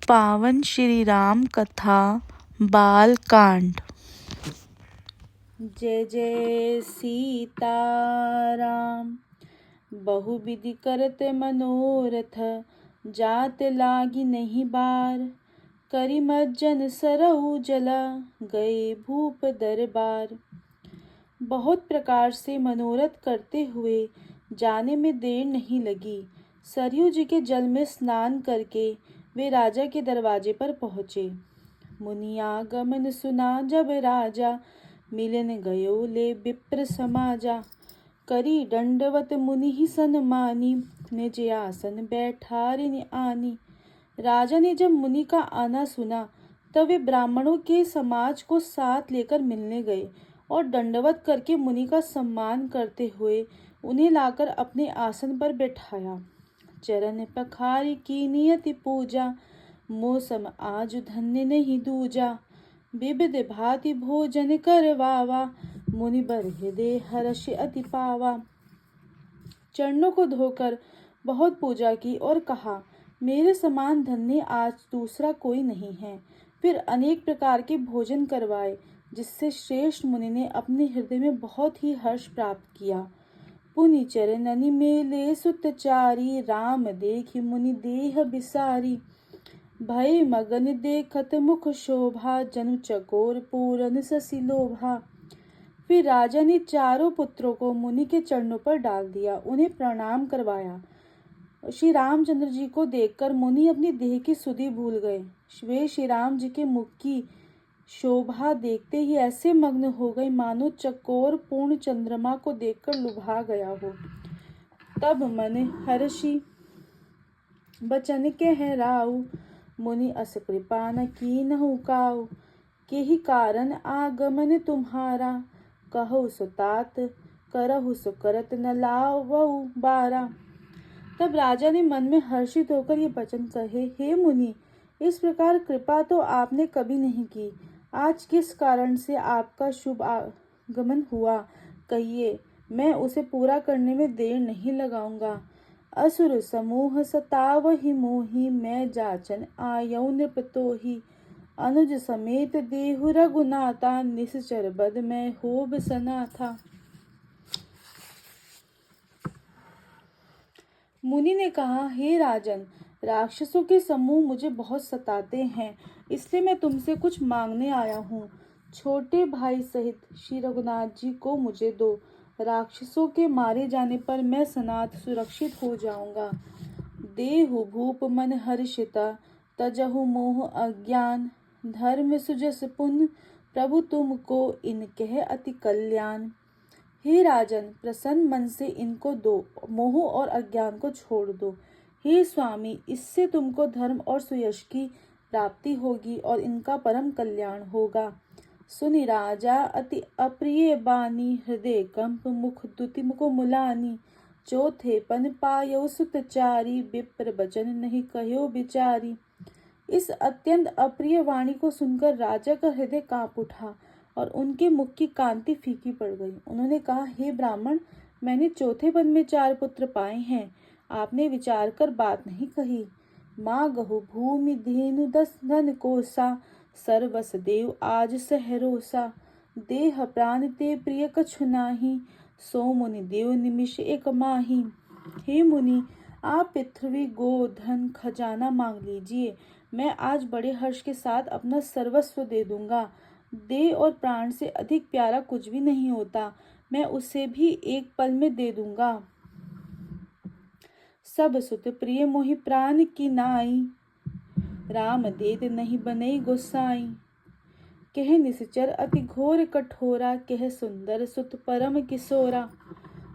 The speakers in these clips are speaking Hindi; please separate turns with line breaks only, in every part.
पावन श्री राम कथा बाल कांड। जय जय सीताराम। बहुविधि करत मनोरथ, जात लागी नहीं बार। करि मज्जन सरऊ जला, गए भूप दरबार। बहुत प्रकार से मनोरथ करते हुए जाने में देर नहीं लगी। सरयू जी के जल में स्नान करके वे राजा के दरवाजे पर पहुँचे। मुनि आगमन सुना जब राजा, मिलन गयो ले विप्र समाजा। करी दंडवत मुनि ही सन्मानी, निज आसन बैठारिन आनी। राजा ने जब मुनि का आना सुना तब वे ब्राह्मणों के समाज को साथ लेकर मिलने गए और दंडवत करके मुनि का सम्मान करते हुए उन्हें लाकर अपने आसन पर बैठाया। चरण पखारी की नियति पूजा, मौसम आज धन्य नहीं दूजा। विविध भांति भोजन करवावा, मुनि बर हृदय हर्ष अति पावा। चरणों को धोकर बहुत पूजा की और कहा, मेरे समान धन्य आज दूसरा कोई नहीं है। फिर अनेक प्रकार के भोजन करवाए, जिससे श्रेष्ठ मुनि ने अपने हृदय में बहुत ही हर्ष प्राप्त किया। पुनि चरणनि मेले सुतचारी, राम देखि मुनि देह बिसारी। भय मगन देखत मुख शोभा, जनु चकोर पूरन ससी लोभा। फिर राजा ने चारों पुत्रों को मुनि के चरणों पर डाल दिया, उन्हें प्रणाम करवाया। श्री रामचंद्र जी को देखकर मुनि अपनी देह की सुधि भूल गए। वे श्री राम जी के मुख की शोभा देखते ही ऐसे मग्न हो गए मानो चकोर पूर्ण चंद्रमा को देखकर लुभा गया हो। तब मन हर्षि बचन कह राउ, मुनि अस कृपा न कीन्हु काउ। केहि कारण आगमन तुम्हारा, कहु सो तात करहु सो करत न लावऊ बारा। तब राजा ने मन में हर्षित होकर ये वचन कहे, हे मुनि, इस प्रकार कृपा तो आपने कभी नहीं की। आज किस कारण से आपका शुभ आगमन हुआ, कहिए, मैं उसे पूरा करने में देर नहीं लगाऊंगा। असुर समूह सतावहि मोहि, मैं जाचन आयौ नृप तोहि। अनुज समेत देहु रघुनाथा, निश्चर बद मैं होब सनाथा। मुनि ने कहा, हे राजन, राक्षसों के समूह मुझे बहुत सताते हैं, इसलिए मैं तुमसे कुछ मांगने आया हूँ। छोटे भाई सहित श्री रघुनाथ जी को मुझे दो। राक्षसों के मारे जाने पर मैं सनाथ सुरक्षित हो जाऊंगा। देहु भूप मन हर्षिता, तजहु मोह अज्ञान। धर्म सुजस पुण्य, प्रभु तुमको इनकह अति कल्याण। हे राजन, प्रसन्न मन से इनको दो, मोह और अज्ञान को छोड़ दो। हे स्वामी, इससे तुमको धर्म और सुयश की प्राप्ति होगी और इनका परम कल्याण होगा। सुनि राजा अति अप्रिय बानी, हृदय कंप मुख दुति मुको मुलानी। चौथे पन पायो सुतचारी, विप्र बचन नहीं कहो बिचारी। इस अत्यंत अप्रिय वाणी को सुनकर राजा का हृदय कांप उठा और उनके मुख की कांति फीकी पड़ गई। उन्होंने कहा, हे ब्राह्मण, मैंने चौथे पद में 4 पुत्र पाए हैं, आपने विचार कर बात नहीं कही। मागहु भूमि धेनु 10 धन कोसा, सर्वस देव आज सहरोसा। देह प्राण ते प्रिय कछु नाही, सो मुनि देव निमिष एक माही। हे मुनि, आप पृथ्वी गो धन खजाना मांग लीजिए, मैं आज बड़े हर्ष के साथ अपना सर्वस्व दे दूंगा। देह और प्राण से अधिक प्यारा कुछ भी नहीं होता, मैं उसे भी एक पल में दे दूंगा। सब सुत प्रिय मोहि प्राण की नाई, राम देत नहीं बनई गोसाई। कह निश्चर अति घोर कठोरा, कह सुंदर सुत परम किशोरा।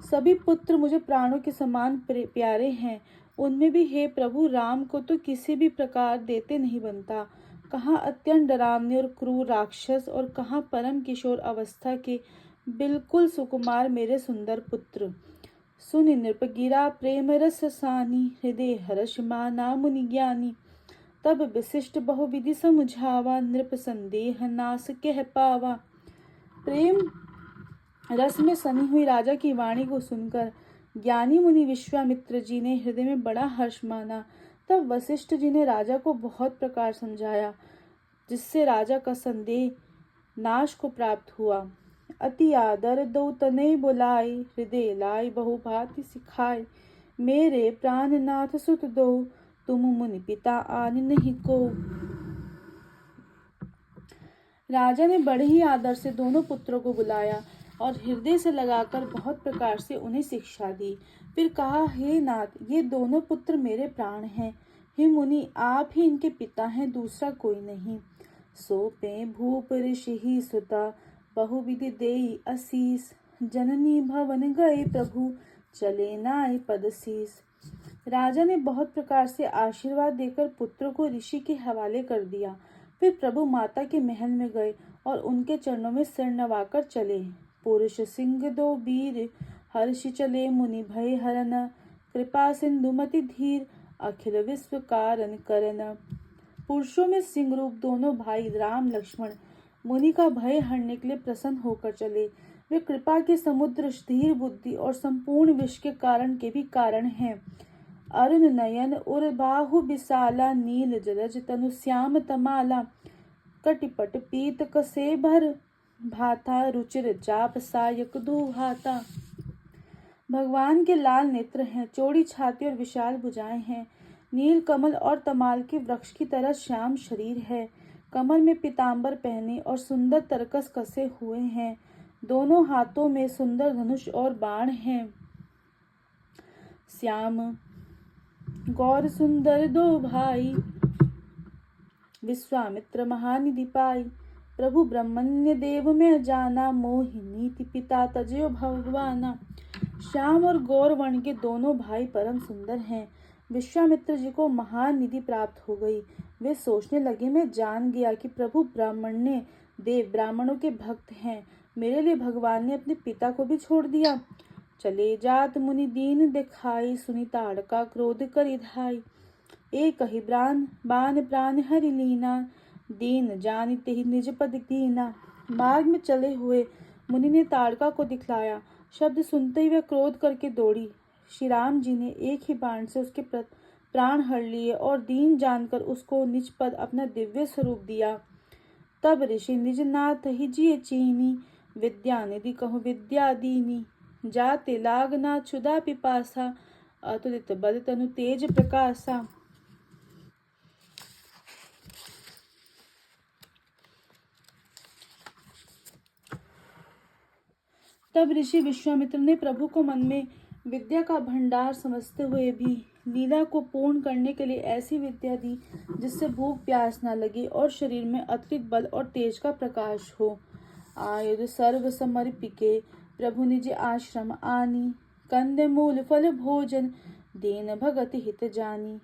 सभी पुत्र मुझे प्राणों के समान प्यारे हैं, उनमें भी हे प्रभु, राम को तो किसी भी प्रकार देते नहीं बनता। कहाँ अत्यंत डरावने और क्रूर राक्षस और कहाँ परम किशोर अवस्था के बिल्कुल सुकुमार मेरे सुंदर पुत्र। सुनि नृप गिरा प्रेम रस सानी, हृदय हर्ष माना मुनि ज्ञानी। तब विशिष्ट बहुविधि समझावा, नृप संदेह नाश कह पावा। प्रेम रस में सनी हुई राजा की वाणी को सुनकर ज्ञानी मुनि विश्वामित्र जी ने हृदय में बड़ा हर्ष माना तब वशिष्ठ जी ने राजा को बहुत प्रकार समझाया, जिससे राजा का संदेह नाश को प्राप्त हुआ। अति आदर दो तनय बुलाए, हृदय लाई बहु भांति सिखाए। मेरे प्राणनाथ सुत दो, तुम मुनि पिता आन नहीं को। राजा ने बड़े ही आदर से दोनों पुत्रों को बुलाया और हृदय से लगाकर बहुत प्रकार से उन्हें शिक्षा दी। फिर कहा, हे नाथ, ये दोनों पुत्र मेरे प्राण हैं। हे मुनि, आप ही इनके पिता हैं, दूसरा कोई नहीं। सोपे भूप ऋषि ही सुता, बहुविधि देई असीस। जननी भवन गए प्रभु, चले नाय पद शीस। राजा ने बहुत प्रकार से आशीर्वाद देकर पुत्रों को ऋषि के हवाले कर दिया। फिर प्रभु माता के महल में गए और उनके चरणों में सिर नवाकर चले। पुरुष सिंह दो वीर, हर्षि चले मुनि भय हरन। कृपा सिंधुमति धीर, अखिल विश्व कारण करन। पुरुषों में सिंह रूप दोनों भाई राम लक्ष्मण मुनि का भय हरने के लिए प्रसन्न होकर चले। वे कृपा के समुद्र, धीर बुद्धि और संपूर्ण विश्व के कारण के भी कारण हैं। अरुण नयन उर बाहु विशाला, नील जलज तनु श्याम तमाला। कटिपट पीत कसे भर भाता, रुचिर चाप सायक दुहाता। भगवान के लाल नेत्र हैं, चौड़ी छाती और विशाल भुजाएं हैं। नील कमल और तमाल के वृक्ष की तरह श्याम शरीर है। कमर में पीतांबर पहने और सुंदर तरकस कसे हुए हैं। दोनों हाथों में सुंदर धनुष और बाण हैं। श्याम गौर सुंदर दो भाई, विश्वामित्र महानिधि पाई। प्रभु ब्रह्मण्य देव में जाना, मोहि नीति पिता तजयो भगवाना। श्याम और गौर वर्ण के दोनों भाई परम सुंदर हैं। विश्वामित्र जी को महान निधि प्राप्त हो गई। वे सोचने लगे, मैं जान गया कि प्रभु ब्राह्मण्य देव ब्राह्मणों के भक्त हैं। मेरे लिए भगवान ने अपने पिता को भी छोड़ दिया। चले जात मुनि दीन दिखाई, सुनि ताड़का क्रोध करि धाई। एक ही बान प्राण हरि लीना, दीन जानि तेहि निज पद दीना। मार्ग में चले हुए मुनि ने ताड़का को दिखलाया। शब्द सुनते ही वह क्रोध करके दौड़ी। श्री राम जी ने एक ही बाण से उसके प्राण हर लिए और दीन जानकर उसको निज पद अपना दिव्य स्वरूप दिया। तब ऋषि निज नाथ ही जिय चीनी, विद्या निधि कहु विद्या दीनी। जाते लागना क्षुधा पिपासा, अतुलित बल तनु तेज प्रकाशा। तब ऋषि विश्वामित्र ने प्रभु को मन में विद्या का भंडार समझते हुए भी लीला को पूर्ण करने के लिए ऐसी विद्या दी जिससे भूख प्यास न लगे और शरीर में अतिरिक्त बल और तेज का प्रकाश हो। आयुध सर्व समर्पिके, प्रभु निज आश्रम आनी। कंद मूल फल भोजन, दीन भगत हित जानी।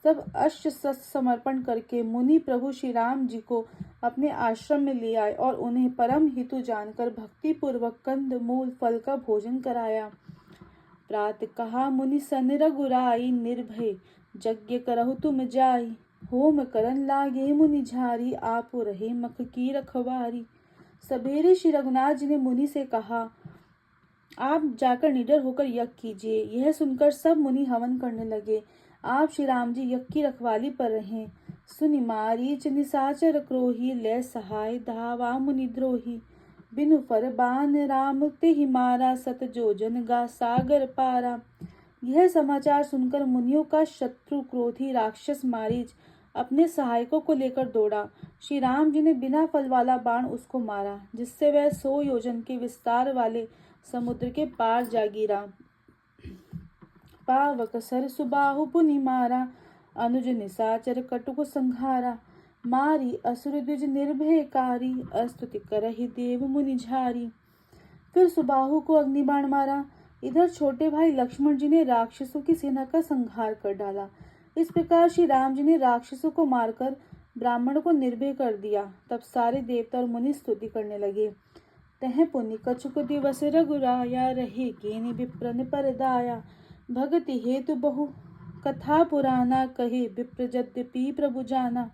तब अष्ट शस्त्र समर्पण करके मुनि प्रभु श्री राम जी को अपने आश्रम में ले आए और उन्हें परम हितु जानकर भक्ति पूर्वक कंद मूल फल का भोजन कराया। प्रात कहा मुनि सन रघुराई, निर्भय यज्ञ करहु तुम जाई। होम करन लागे मुनि झारी, आप रहे मख की रखवारी। सवेरे श्री रघुनाथ जी ने मुनि से कहा, आप जाकर निडर होकर यज्ञ कीजिए। यह सुनकर सब मुनि हवन करने लगे। आप श्री राम जी यज्ञ की रखवाली पर रहें। सुनि मारीच निशाचर क्रोही, ले सहाय धावा मुनि द्रोही। बिनु फर बान राम तेहि मारा, सत जोजन गा सागर पारा। यह समाचार सुनकर मुनियों का शत्रु क्रोधी राक्षस मारीच अपने सहायकों को लेकर दौड़ा। श्री राम जी ने बिना फल वाला बाण उसको मारा, जिससे वह 100 योजन के विस्तार वाले समुद्र के पार जा गिरा। पावक सर सुबाहु पुनि मारा, अनुज निशाचर कटुक संहारा। मारी असुर द्विज निर्भयकारी, अस्तुति करहि देव मुनि झारी। फिर सुबाहु को अग्निबाण मारा। इधर छोटे भाई लक्ष्मण जी ने राक्षसों की सेना का संहार कर डाला। इस प्रकार श्री राम जी ने राक्षसों को मारकर ब्राह्मण को निर्भय कर दिया। तब सारे देवता और मुनि स्तुति करने लगे। तह पुनि कछुक दिवस रघुराया, रहे केनि विप्रन पर दाया। भगति हेतु बहु कथा पुराना, कहे विप्र यद्यपि प्रभु जाना।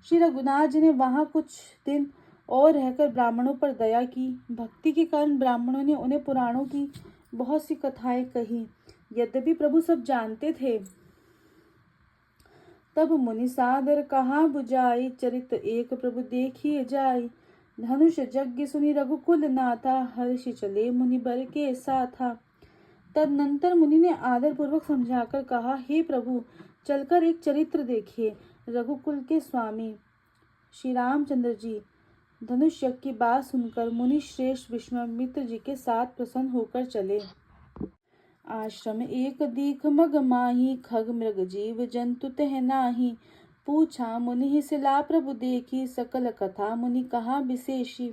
श्री रघुनाथ जी ने वहां कुछ दिन और रहकर ब्राह्मणों पर दया की। भक्ति के कारण ब्राह्मणों ने उन्हें पुराणों की बहुत सी कथाएं कही। यद्यपि प्रभु सब जानते थे, तब मुनि सादर कहा बुझाई, चरित एक प्रभु देखिए जाय। धनुष यज्ञ सुनि रघुकुल नाथा, हर्षि चले मुनि बर के साथा। तदनंतर मुनि ने आदर पूर्वक समझाकर कहा, हे प्रभु, चलकर एक चरित्र देखिए। रघुकुल के स्वामी श्री रामचंद्र जी। धनुष यज्ञ की बात सुनकर मुनि श्रेष्ठ विश्वामित्र जी के साथ प्रसन्न होकर चले। आश्रम एक दीख मग माही, खग मृग जीव जंतु तह नाही। पूछा मुनि सिला प्रभु देखी, सकल कथा मुनि कहा विशेषी।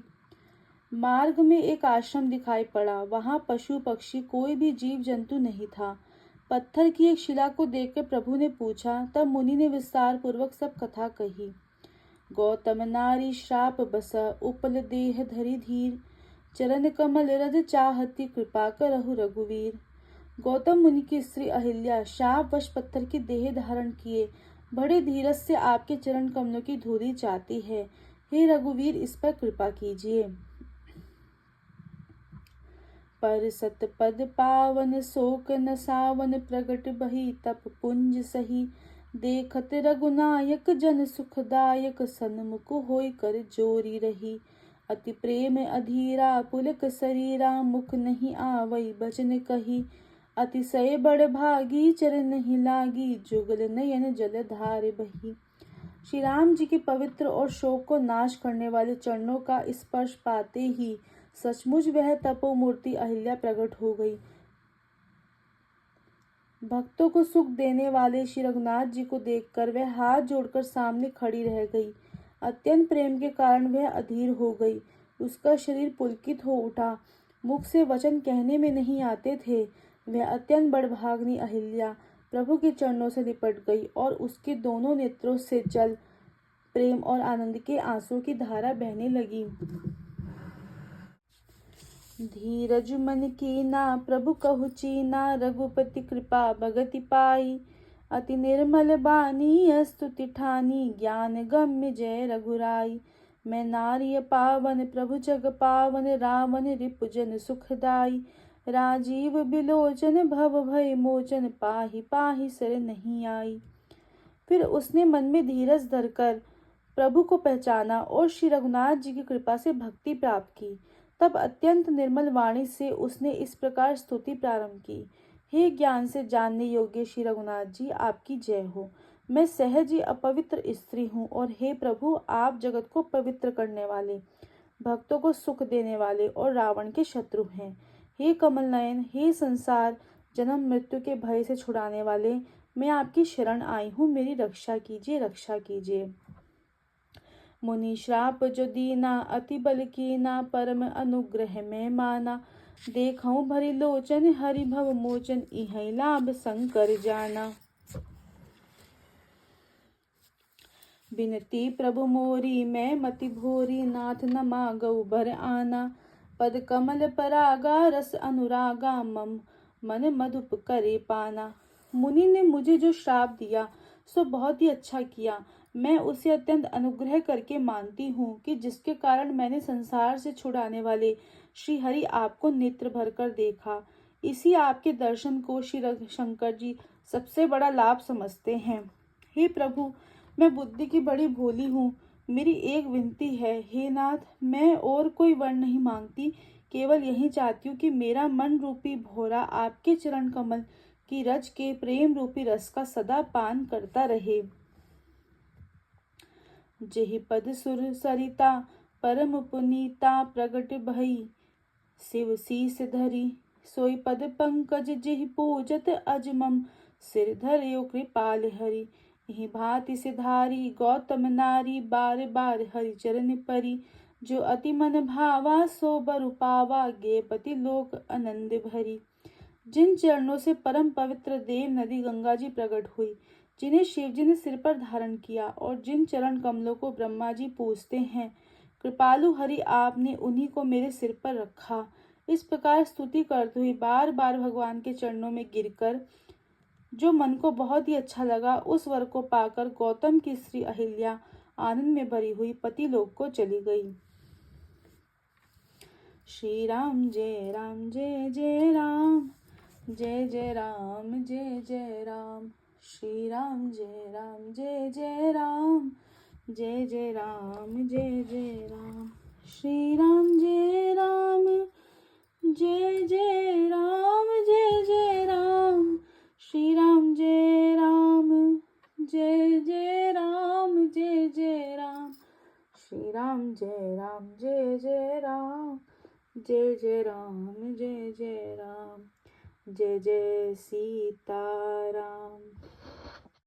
मार्ग में एक आश्रम दिखाई पड़ा, वहां पशु पक्षी कोई भी जीव जंतु नहीं था। पत्थर की एक शिला को देखकर प्रभु ने पूछा, तब मुनि ने विस्तार पूर्वक सब कथा कही। गौतम नारी श्राप बस, उपल देह धरि धीर। चरण कमल रज चाहती, कृपा करहु रघुवीर। गौतम मुनि की स्त्री अहिल्या शाप वश पत्थर की देह धारण किए बड़े धीरज से आपके चरण कमलों की धूली चाहती है। हे रघुवीर, इस पर कृपा कीजिए। पर सतपद पावन, शोक न सावन, प्रगट बही तप पुंज सही। देखत रघुनायक जन सुखदायक, सन्मुख होय कर जोरी रही। अति प्रेम अधीरा, पुलक शरीरा, मुख नहीं आवई बचन कही। अतिशय बड़ भागी, चरण नहीं लागी, जुगल नयन जल धार बही। श्री राम जी के पवित्र और शोक को नाश करने वाले चरणों का स्पर्श पाते ही सचमुच वह तपो मूर्ति अहिल्या प्रकट हो गई। भक्तों को सुख देने वाले श्री रघुनाथ जी को देखकर वह हाथ जोड़कर सामने खड़ी रह गई। अत्यंत प्रेम के कारण वह अधीर हो गई। उसका शरीर पुलकित हो उठा, मुख से वचन कहने में नहीं आते थे। वह अत्यंत बड़भाग्नि अहिल्या प्रभु के चरणों से लिपट गई और उसके दोनों नेत्रों से जल, प्रेम और आनंद के आंसू की धारा बहने लगी। धीरज मन कीना, प्रभु कहु चीना, रघुपति कृपा भगति पाई। अति निर्मल बानी, स्तुति ठानी, ज्ञान गम्य जय रघुराई। मैं नारिय पावन, प्रभु जग पावन, रावण रिपुजन सुखदाई। राजीव बिलोचन, भव भय मोचन, पाहि पाहि सर नहीं आई। फिर उसने मन में धीरज धरकर प्रभु को पहचाना और श्री रघुनाथ जी की कृपा से भक्ति प्राप्त की। तब अत्यंत निर्मल वाणी से उसने इस प्रकार स्तुति प्रारंभ की। हे ज्ञान से जानने योग्य श्री रघुनाथ जी, आपकी जय हो। मैं सहज ही अपवित्र स्त्री हूँ और हे प्रभु, आप जगत को पवित्र करने वाले, भक्तों को सुख देने वाले और रावण के शत्रु हैं। हे कमल नयन, हे संसार जन्म मृत्यु के भय से छुड़ाने वाले, मैं आपकी शरण आई हूँ, मेरी रक्षा कीजिए, रक्षा कीजिए। मुनि श्राप जो दीना, अति बल कीना, परम अनुग्रह में माना। देखऊं भरी लोचन, हरि भव मोचन, इहै लाभ शंकर जाना। बिनती प्रभु मोरी, मैं मति भोरी, नाथ न मांगऊ भर आना। पद कमल परागा, रस अनुरागा, मम मन मधुप करे पाना। मुनि ने मुझे जो श्राप दिया सो बहुत ही अच्छा किया। मैं उसे अत्यंत अनुग्रह करके मानती हूँ कि जिसके कारण मैंने संसार से छुड़ाने वाले श्री हरि आपको नेत्र भरकर देखा। इसी आपके दर्शन को श्री शंकर जी सबसे बड़ा लाभ समझते हैं। हे प्रभु, मैं बुद्धि की बड़ी भोली हूँ। मेरी एक विनती है, हे नाथ, मैं और कोई वर नहीं मांगती, केवल यही चाहती हूँ कि मेरा मन रूपी भोरा आपके चरण कमल की रज के प्रेम रूपी रस का सदा पान करता रहे। जेहि पद सुर सरिता, परम पुनीता, प्रगट भई शिव शीस धरी। सोई पद पंकज जेहि पूजत, अजमम सिर धर्यो कृपाल हरि। यही भांति सिधारी, गौतम नारी, बार बार हरि चरण परी। जो अति मन भावा, सो बर पावा, गेपति लोक आनंद भरी। जिन चरणों से परम पवित्र देव नदी गंगा जी प्रकट हुई, जिन्हें शिवजी ने सिर पर धारण किया और जिन चरण कमलों को ब्रह्मा जी पूजते हैं, कृपालु हरि आपने उन्हीं को मेरे सिर पर रखा। इस प्रकार स्तुति करते हुए बार बार भगवान के चरणों में गिरकर जो मन को बहुत ही अच्छा लगा, उस वर को पाकर गौतम की स्त्री अहिल्या आनंद में भरी हुई पति लोक को चली गई। श्री राम जय राम, जय जय राम, जय जय राम, जय जय राम। श्री राम जय जय राम, जय जय राम जय जय राम। श्री राम जय राम, जय जय राम जय जय राम। श्री राम जय राम, जय जय राम जय जय राम। श्री राम जय जय राम, जय जय राम जय जय राम। जय जय सीताराम।